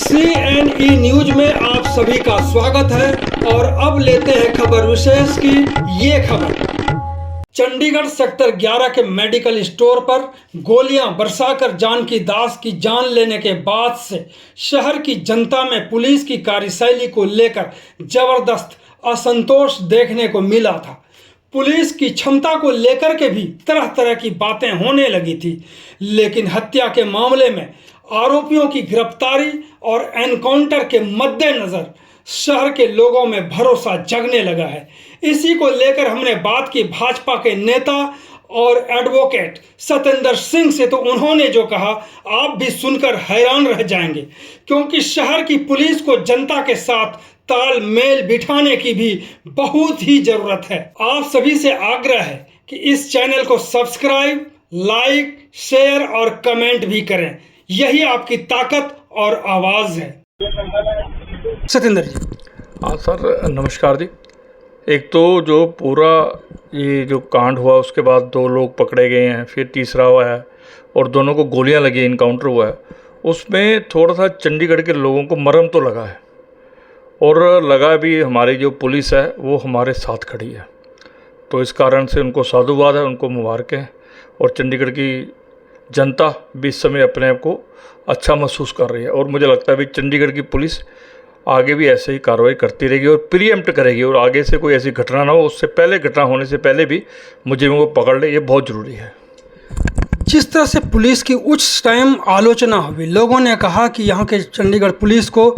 CNE news में आप सभी का स्वागत है और अब लेते हैं खबर विशेष की ये खबर। चंडीगढ़ सेक्टर 11 के मेडिकल स्टोर पर गोलियां बरसाकर जानकी दास की जान लेने के बाद से शहर की जनता में पुलिस की कार्यशैली को लेकर जबरदस्त असंतोष देखने को मिला था। पुलिस की क्षमता को लेकर के भी तरह तरह की बातें होने लगी थी, लेकिन हत्या के मामले में आरोपियों की गिरफ्तारी और एनकाउंटर के मद्देनजर शहर के लोगों में भरोसा जगने लगा है। इसी को लेकर हमने बात की भाजपा के नेता और एडवोकेट सतेंद्र सिंह से, तो उन्होंने जो कहा आप भी सुनकर हैरान रह जाएंगे, क्योंकि शहर की पुलिस को जनता के साथ तालमेल बिठाने की भी बहुत ही जरूरत है। आप सभी से आग्रह है कि इस चैनल को सब्सक्राइब, लाइक, शेयर और कमेंट भी करें। यही आपकी ताकत और आवाज है। सतेंद्र जी। हाँ सर, नमस्कार जी। एक तो जो पूरा ये जो कांड हुआ उसके बाद 2 लोग पकड़े गए हैं, फिर तीसरा हुआ है और दोनों को गोलियां लगी, इनकाउंटर हुआ है। उसमें थोड़ा सा चंडीगढ़ के लोगों को मरहम तो लगा है और लगा भी हमारी जो पुलिस है वो हमारे साथ खड़ी है। तो इस कारण से उनको साधुवाद है, उनको मुबारकें। और चंडीगढ़ की जनता भी इस समय अपने आप को अच्छा महसूस कर रही है और मुझे लगता है भी चंडीगढ़ की पुलिस आगे भी ऐसे ही कार्रवाई करती रहेगी और प्रीएम्प्ट करेगी और आगे से कोई ऐसी घटना ना हो, उससे पहले घटना होने से पहले भी मुझे वो पकड़ ले, ये बहुत ज़रूरी है। जिस तरह से पुलिस की उस टाइम आलोचना हुई, लोगों ने कहा कि यहाँ के चंडीगढ़ पुलिस को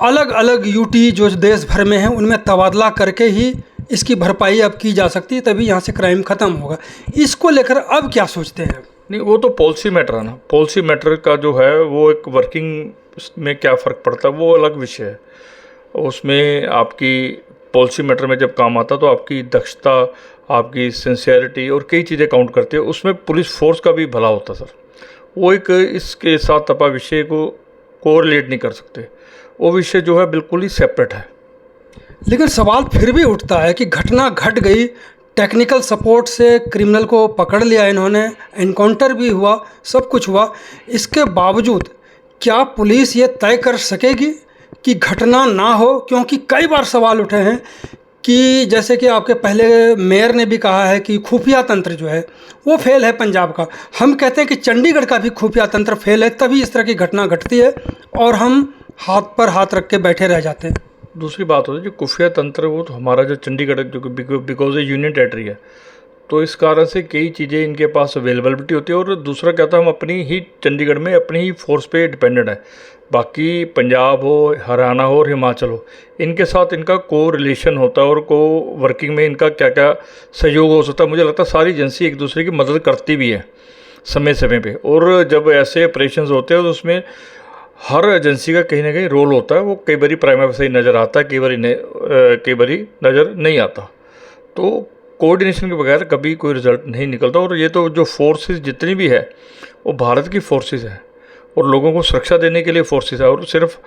अलग अलग यूटी जो देश भर में है उनमें तबादला करके ही इसकी भरपाई अब की जा सकती है, तभी यहाँ से क्राइम ख़त्म होगा। इसको लेकर अब क्या सोचते हैं? नहीं, वो तो पॉलिसी मैटर है ना। पॉलिसी मैटर का जो है वो एक वर्किंग में क्या फ़र्क पड़ता है वो अलग विषय है। उसमें आपकी पॉलिसी मैटर में जब काम आता तो आपकी दक्षता, आपकी सिंसियरिटी और कई चीज़ें काउंट करती है। उसमें पुलिस फोर्स का भी भला होता सर। वो एक इसके साथ अपा विषय को कोरिलेट नहीं कर सकते। वो विषय जो है बिल्कुल ही सेपरेट है। लेकिन सवाल फिर भी उठता है कि घटना घट गई, टेक्निकल सपोर्ट से क्रिमिनल को पकड़ लिया इन्होंने, एनकाउंटर भी हुआ, सब कुछ हुआ, इसके बावजूद क्या पुलिस ये तय कर सकेगी कि घटना ना हो? क्योंकि कई बार सवाल उठे हैं कि जैसे कि आपके पहले मेयर ने भी कहा है कि खुफिया तंत्र जो है वो फेल है पंजाब का। हम कहते हैं कि चंडीगढ़ का भी खुफिया तंत्र फेल है, तभी इस तरह की घटना घटती है और हम हाथ पर हाथ रख के बैठे रह जाते हैं। दूसरी बात होती है जो खुफिया तंत्र, वो तो हमारा जो चंडीगढ़ जो बिकॉज ये यूनियन टेरेटरी है, तो इस कारण से कई चीज़ें इनके पास अवेलेबिलिटी होती है। और दूसरा क्या था, हम अपनी ही चंडीगढ़ में अपनी ही फोर्स पे डिपेंडेंट है। बाकी पंजाब हो, हरियाणा हो और हिमाचल हो, इनके साथ इनका को रिलेशन होता है और को वर्किंग में इनका क्या क्या सहयोग हो सकता है। मुझे लगता है सारी एजेंसी एक दूसरे की मदद करती भी है समय समय पे। और जब ऐसे ऑपरेशंस होते हैं तो उसमें हर एजेंसी का कहीं ना कहीं रोल होता है। वो कई बारी प्राइमरी से ही नज़र आता है, कई बारी नज़र नहीं आता। तो कोऑर्डिनेशन के बगैर कभी कोई रिजल्ट नहीं निकलता। और ये तो जो फोर्सेस जितनी भी है वो भारत की फोर्सेस है और लोगों को सुरक्षा देने के लिए फोर्सेस है। और सिर्फ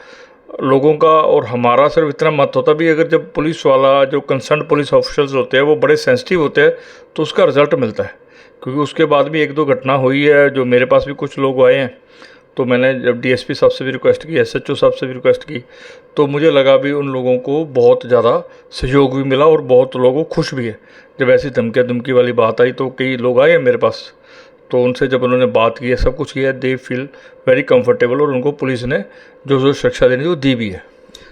लोगों का और हमारा सिर्फ इतना मत होता भी, अगर जब पुलिस वाला जो कंसर्न पुलिस ऑफिसर्स होते हैं वो बड़े सेंसिटिव होते हैं तो उसका रिजल्ट मिलता है। क्योंकि उसके बाद भी 1-2 घटना हुई है जो मेरे पास भी कुछ लोग आए हैं, तो मैंने जब डीएसपी साहब से भी रिक्वेस्ट की, एसएचओ साहब से भी रिक्वेस्ट की, तो मुझे लगा भी उन लोगों को बहुत ज़्यादा सहयोग भी मिला और बहुत लोगों को खुश भी है। जब ऐसी धमकी वाली बात आई तो कई लोग आए मेरे पास, तो उनसे जब उन्होंने बात की है, सब कुछ किया, दे फील वेरी कंफर्टेबल और उनको पुलिस ने जो सुरक्षा देनी थी वो दी भी है।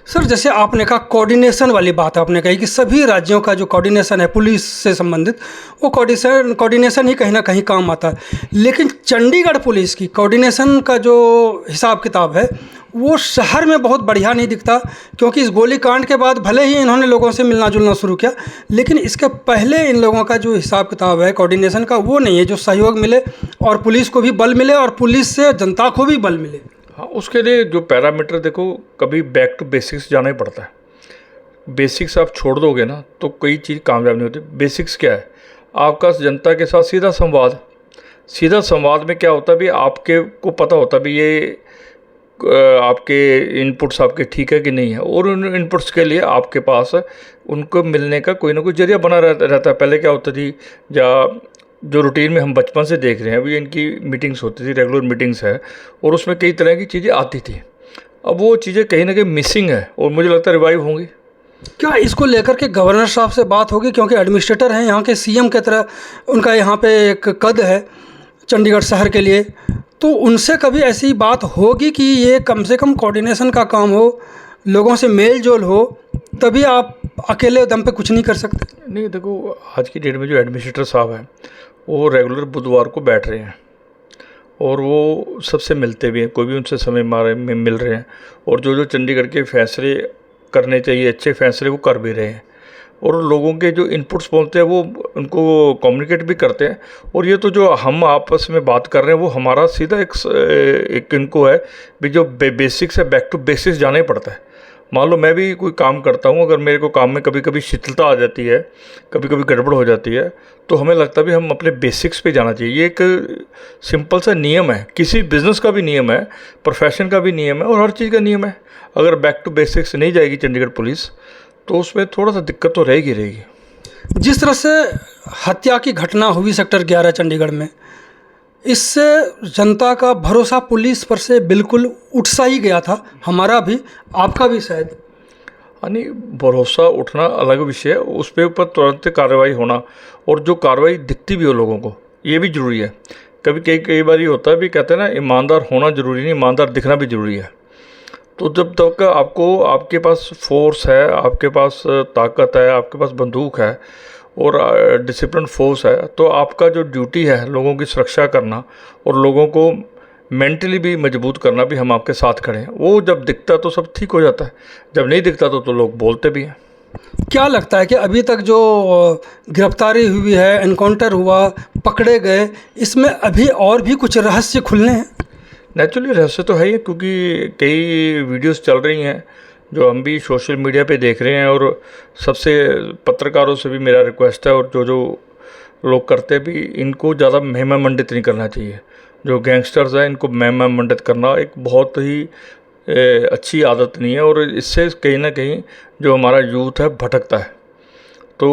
सर, जैसे आपने कहा कोऑर्डिनेशन वाली बात आपने कही कि सभी राज्यों का जो कोऑर्डिनेशन है पुलिस से संबंधित, वो कोऑर्डिनेशन ही कहीं ना कहीं काम आता है। लेकिन चंडीगढ़ पुलिस की कोऑर्डिनेशन का जो हिसाब किताब है वो शहर में बहुत बढ़िया नहीं दिखता। क्योंकि इस गोलीकांड के बाद भले ही इन्होंने लोगों से मिलना जुलना शुरू किया, लेकिन इसके पहले इन लोगों का जो हिसाब किताब है कोऑर्डिनेशन का वो नहीं है, जो सहयोग मिले और पुलिस को भी बल मिले और पुलिस से जनता को भी बल मिले। हाँ, उसके लिए जो पैरामीटर देखो, कभी बैक टू बेसिक्स जाना ही पड़ता है। बेसिक्स आप छोड़ दोगे ना तो कोई चीज़ कामयाब नहीं होती। बेसिक्स क्या है? आपका जनता के साथ सीधा संवाद। सीधा संवाद में क्या होता है भी, आपके को पता होता भी ये आपके इनपुट्स आपके ठीक है कि नहीं है, और उन इनपुट्स के लिए आपके पास उनको मिलने का कोई ना कोई जरिया बना रहता है। पहले क्या होता थी, या जो रूटीन में हम बचपन से देख रहे हैं, अभी इनकी मीटिंग्स होती थी, रेगुलर मीटिंग्स है, और उसमें कई तरह की चीज़ें आती थी। अब वो चीज़ें कहीं ना कहीं मिसिंग है और मुझे लगता है रिवाइव होंगी। क्या इसको लेकर के गवर्नर साहब से बात होगी, क्योंकि एडमिनिस्ट्रेटर हैं यहाँ के, सीएम की तरह उनका यहाँ पे एक कद है चंडीगढ़ शहर के लिए, तो उनसे कभी ऐसी बात होगी कि ये कम से कम कोऑर्डिनेशन का काम हो, लोगों से मेल जोल हो, तभी आप अकेले दम पे कुछ नहीं कर सकते? नहीं, देखो आज की डेट में जो एडमिनिस्ट्रेटर साहब हैं वो रेगुलर बुधवार को बैठ रहे हैं और वो सबसे मिलते भी हैं, कोई भी उनसे समय मारे में मिल रहे हैं, और जो जो चंडीगढ़ के फैसले करने चाहिए अच्छे फैसले वो कर भी रहे हैं, और लोगों के जो इनपुट्स बोलते हैं वो उनको कम्युनिकेट भी करते हैं। और ये तो जो हम आपस में बात कर रहे हैं वो हमारा सीधा एक इनको है भी, जो बेसिक्स है बैक टू बेसिक्स जाना ही पड़ता है। मान लो मैं भी कोई काम करता हूँ, अगर मेरे को काम में कभी कभी शिथिलता आ जाती है, कभी कभी गड़बड़ हो जाती है, तो हमें लगता है भी हम अपने बेसिक्स पे जाना चाहिए। ये एक सिंपल सा नियम है, किसी बिज़नेस का भी नियम है, प्रोफेशन का भी नियम है और हर चीज़ का नियम है। अगर बैक टू बेसिक्स नहीं जाएगी चंडीगढ़ पुलिस तो उसमें थोड़ा सा दिक्कत तो रहेगी। जिस तरह से हत्या की घटना हुई सेक्टर 11 चंडीगढ़ में, इससे जनता का भरोसा पुलिस पर से बिल्कुल उठ सा ही गया था, हमारा भी, आपका भी शायद। यानी भरोसा उठना अलग विषय है, उस पे ऊपर तुरंत कार्रवाई होना, और जो कार्रवाई दिखती भी हो लोगों को, ये भी ज़रूरी है। कभी कई बार ये होता है भी, कहते हैं ना ईमानदार होना ज़रूरी नहीं, ईमानदार दिखना भी ज़रूरी है। तो जब तक आपके पास फोर्स है, आपके पास ताकत है, आपके पास बंदूक है और डिसिप्लिन फोर्स है, तो आपका जो ड्यूटी है लोगों की सुरक्षा करना और लोगों को मेंटली भी मजबूत करना भी, हम आपके साथ खड़े हैं, वो जब दिखता तो सब ठीक हो जाता है। जब नहीं दिखता तो लोग बोलते भी हैं। क्या लगता है कि अभी तक जो गिरफ्तारी हुई है, एनकाउंटर हुआ, पकड़े गए, इसमें अभी और भी कुछ रहस्य खुलने हैं? नेचुरली रहस्य तो है ही, क्योंकि कई वीडियोस चल रही हैं जो हम भी सोशल मीडिया पे देख रहे हैं, और सबसे पत्रकारों से भी मेरा रिक्वेस्ट है, और जो लोग करते भी, इनको ज़्यादा महिमा मंडित नहीं करना चाहिए। जो गैंगस्टर्स हैं इनको महिमा मंडित करना एक बहुत ही अच्छी आदत नहीं है, और इससे कहीं ना कहीं जो हमारा यूथ है भटकता है। तो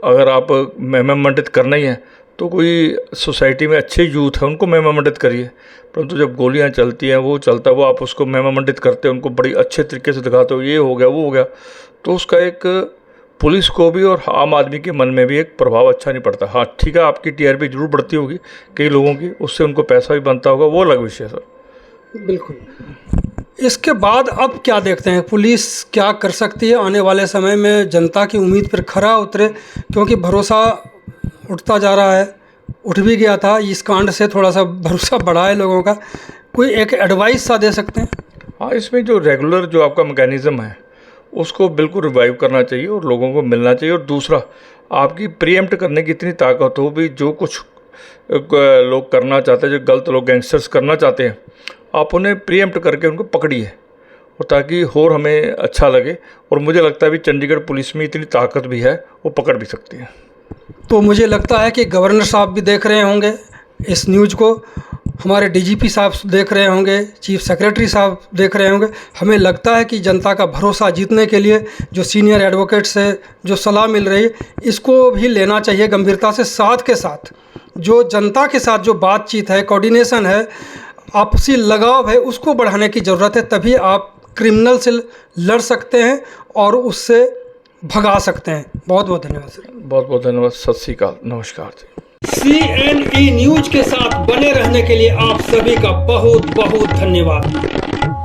अगर आप महिमा मंडित करना ही है तो कोई सोसाइटी में अच्छे यूथ है उनको महिमा मंडित करिए, परंतु जब गोलियां चलती हैं, वो चलता है, वो आप उसको महिमा मंडित करते हैं, उनको बड़ी अच्छे तरीके से दिखाते हो, ये हो गया वो हो गया, तो उसका एक पुलिस को भी और आम आदमी के मन में भी एक प्रभाव अच्छा नहीं पड़ता। हाँ ठीक है, आपकी टीआरपी जरूर बढ़ती होगी कई लोगों की, उससे उनको पैसा भी बनता होगा, वो अलग विषय है सर। बिल्कुल। इसके बाद अब क्या देखते हैं, पुलिस क्या कर सकती है आने वाले समय में जनता की उम्मीद पर खरा उतरे, क्योंकि भरोसा उठता जा रहा है, उठ भी गया था, इस कांड से थोड़ा सा भरोसा बढ़ा है लोगों का, कोई एक एडवाइस सा दे सकते हैं? हाँ, इसमें जो रेगुलर जो आपका मैकेनिज़्म है उसको बिल्कुल रिवाइव करना चाहिए और लोगों को मिलना चाहिए। और दूसरा, आपकी प्रीएम्प्ट करने की इतनी ताकत हो भी, जो कुछ लोग करना चाहते हैं, जो गलत लोग गैंगस्टर्स करना चाहते हैं, आप उन्हें प्रीएम्प्ट करके उनको पकड़िए, और ताकि और हमें अच्छा लगे। और मुझे लगता है भी चंडीगढ़ पुलिस में इतनी ताकत भी है, वो पकड़ भी सकती है। तो मुझे लगता है कि गवर्नर साहब भी देख रहे होंगे इस न्यूज़ को, हमारे डीजीपी साहब देख रहे होंगे, चीफ सेक्रेटरी साहब देख रहे होंगे। हमें लगता है कि जनता का भरोसा जीतने के लिए जो सीनियर एडवोकेट से जो सलाह मिल रही है, इसको भी लेना चाहिए गंभीरता से। साथ के साथ जो जनता के साथ जो बातचीत है, कोऑर्डिनेशन है, आपसी लगाव है, उसको बढ़ाने की ज़रूरत है, तभी आप क्रिमिनल से लड़ सकते हैं और उससे भगा सकते हैं। बहुत बहुत धन्यवाद सर। बहुत बहुत धन्यवाद। सत श्री अकाल, नमस्कार जी। CNE न्यूज़ के साथ बने रहने के लिए आप सभी का बहुत बहुत धन्यवाद।